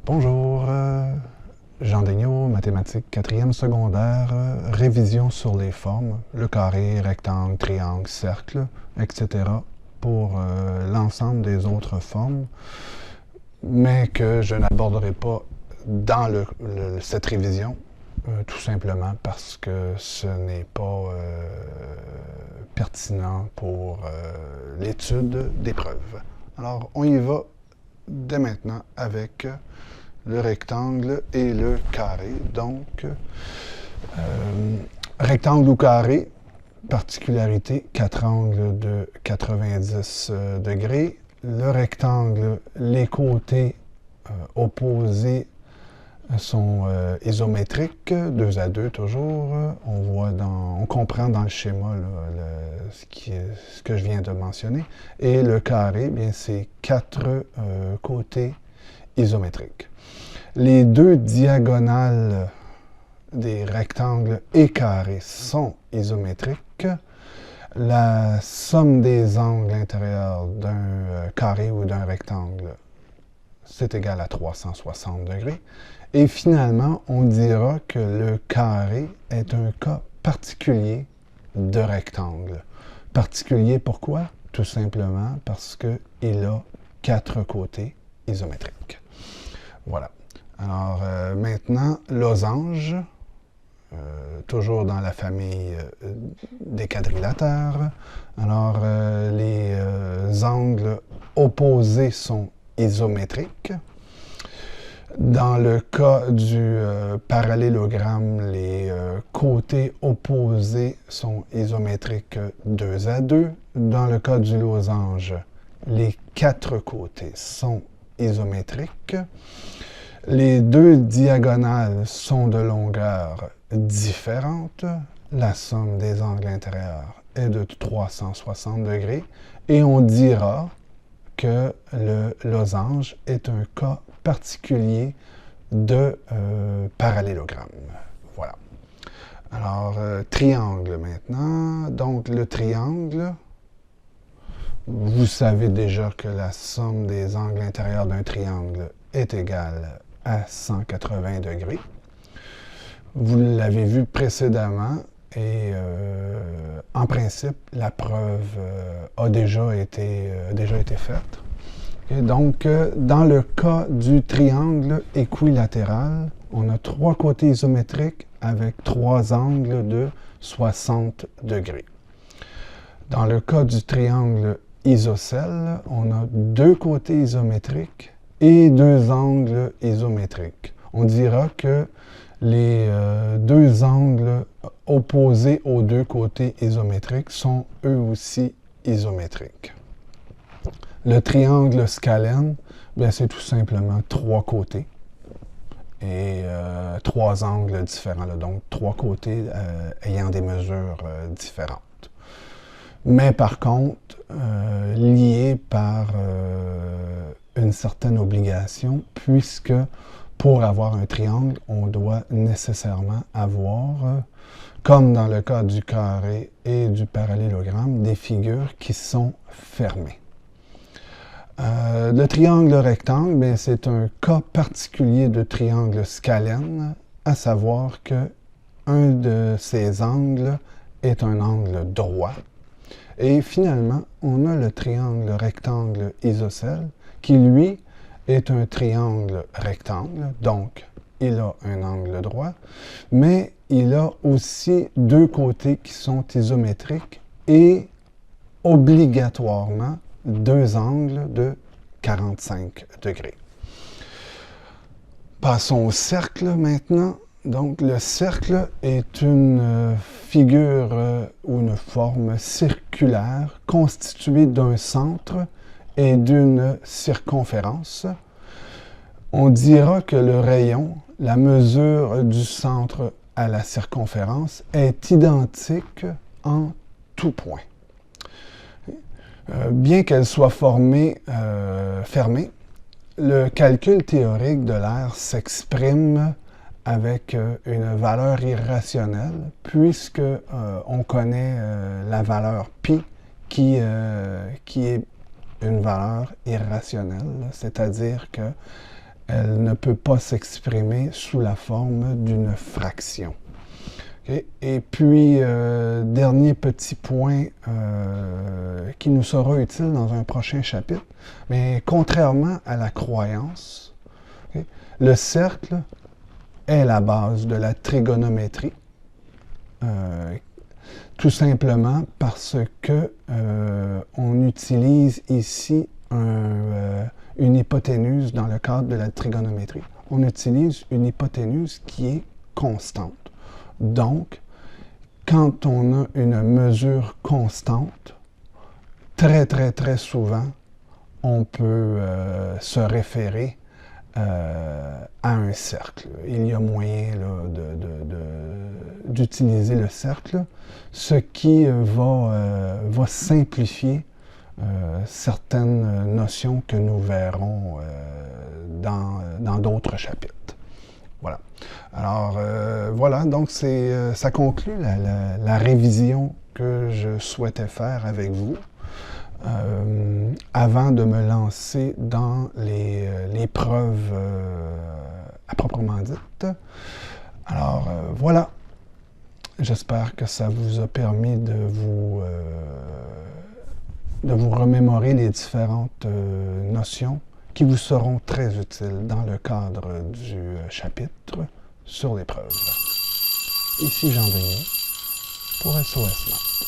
Bonjour, Jean Daigneault, mathématiques 4e secondaire, révision sur les formes, le carré, rectangle, triangle, cercle, etc. pour l'ensemble des autres formes, mais que je n'aborderai pas dans cette révision, tout simplement parce que ce n'est pas pertinent pour l'étude des preuves. Alors, on y va dès maintenant avec le rectangle et le carré. Donc, rectangle ou carré, particularité, 4 angles de 90 degrés. Le rectangle, les côtés opposés sont isométriques, 2 à 2 toujours. On comprend dans le schéma là, ce que je viens de mentionner. Et le carré, bien, c'est 4 côtés isométriques. Les 2 diagonales des rectangles et carrés sont isométriques. La somme des angles intérieurs d'un carré ou d'un rectangle, c'est égal à 360 degrés. Et finalement, on dira que le carré est un cas particulier de rectangle. Particulier pourquoi? Tout simplement parce qu'il a 4 côtés isométriques. Voilà. Alors, maintenant, losange, toujours dans la famille des quadrilatères. Alors, les angles opposés sont isométriques. Dans le cas du parallélogramme, les côtés opposés sont isométriques 2 à 2. Dans le cas du losange, les 4 côtés sont isométriques. Les 2 diagonales sont de longueur différente. La somme des angles intérieurs est de 360 degrés. Et on dira que le losange est un cas particulier de parallélogramme. Voilà. Alors, triangle maintenant. Donc, le triangle, vous savez déjà que la somme des angles intérieurs d'un triangle est égale à 180 degrés. Vous l'avez vu précédemment et en principe, la preuve a déjà été faite. Okay, donc, dans le cas du triangle équilatéral, on a 3 côtés isométriques avec 3 angles de 60 degrés. Dans le cas du triangle isocèle, on a 2 côtés isométriques et 2 angles isométriques. On dira que les 2 angles opposés aux 2 côtés isométriques sont eux aussi isométriques. Le triangle scalène, c'est tout simplement 3 côtés et 3 angles différents, là, donc 3 côtés ayant des mesures différentes. Mais par contre, liés par une certaine obligation, puisque pour avoir un triangle, on doit nécessairement avoir, comme dans le cas du carré et du parallélogramme, des figures qui sont fermées. Le triangle rectangle, c'est un cas particulier de triangle scalène, à savoir que un de ces angles est un angle droit. Et finalement, on a le triangle rectangle isocèle, qui lui est un triangle rectangle, donc il a un angle droit, mais il a aussi 2 côtés qui sont isométriques et obligatoirement 2 angles de 45 degrés. Passons au cercle maintenant. Donc, le cercle est une figure ou une forme circulaire constituée d'un centre et d'une circonférence. On dira que le rayon, la mesure du centre à la circonférence, est identique en tout point. Bien qu'elle soit fermée, le calcul théorique de l'aire s'exprime avec une valeur irrationnelle, puisque on connaît la valeur pi qui est une valeur irrationnelle, c'est-à-dire que elle ne peut pas s'exprimer sous la forme d'une fraction. Okay? Et puis, dernier petit point qui nous sera utile dans un prochain chapitre, mais contrairement à la croyance, okay, le cercle est la base de la trigonométrie, tout simplement parce que on utilise ici une hypoténuse dans le cadre de la trigonométrie. On utilise une hypoténuse qui est constante. Donc, quand on a une mesure constante, très, très, très souvent, on peut se référer à un cercle. Il y a moyen d'utiliser le cercle, ce qui va simplifier certaines notions que nous verrons dans d'autres chapitres. Voilà. Alors, voilà, donc ça conclut la révision que je souhaitais faire avec vous avant de me lancer dans les preuves à proprement dites. Alors, voilà. J'espère que ça vous a permis de vous remémorer les différentes notions qui vous seront très utiles dans le cadre du chapitre sur les preuves. Ici Jean Denis pour SOS Maths.